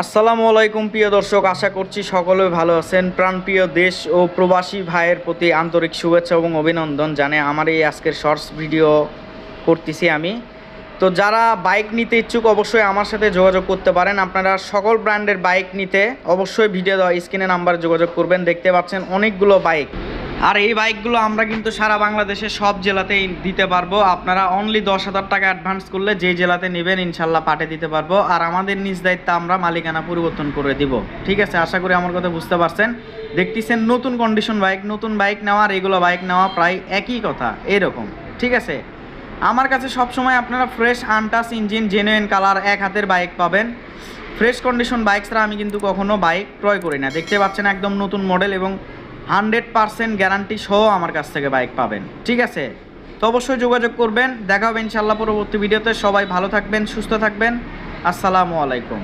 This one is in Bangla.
আসসালামু আলাইকুম প্রিয় দর্শক, আশা করছি সকলে ভালো আছেন। প্রাণপ্রিয় দেশ ও প্রবাসী ভাইয়ের প্রতি আন্তরিক শুভেচ্ছা এবং অভিনন্দন জানে আমার এই আজকের শর্টস ভিডিও করতেছি আমি। তো যারা বাইক নিতে ইচ্ছুক অবশ্যই আমার সাথে যোগাযোগ করতে পারেন। আপনারা সকল ব্র্যান্ডের বাইক নিতে অবশ্যই ভিডিও দেওয়া স্ক্রিনে নাম্বারে যোগাযোগ করবেন। দেখতে পাচ্ছেন অনেকগুলো বাইক, আর এই বাইকগুলো আমরা কিন্তু সারা বাংলাদেশে সব জেলাতেই দিতে পারবো। আপনারা অনলি 10,000 টাকা অ্যাডভান্স করলে যেই জেলাতে নেবেন ইনশাল্লাহ পাঠিয়ে দিতে পারবো। আর আমাদের নিজ দায়িত্বে আমরা মালিকানা পরিবর্তন করে দিব। ঠিক আছে, আশা করি আমার কথা বুঝতে পারছেন। দেখতেছেন নতুন কন্ডিশন বাইক, নতুন বাইক নেওয়া আর এগুলো বাইক নেওয়া প্রায় একই কথা এরকম। ঠিক আছে, আমার কাছে সবসময় আপনারা fresh untouch engine, genuine colour, এক হাতের বাইক পাবেন। ফ্রেশ কন্ডিশন বাইক ছাড়া আমি কিন্তু কখনো বাইক ক্রয় করি না। দেখতে পাচ্ছেন একদম নতুন মডেল এবং 100% গ্যারান্টি সহ আমার কাছ থেকে বাইক পাবেন। ঠিক আছে, তো অবশ্যই যোগাযোগ করবেন। দেখা হবে ইনশাল্লাহ পরবর্তী ভিডিওতে। সবাই ভালো থাকবেন, সুস্থ থাকবেন। আসসালামু আলাইকুম।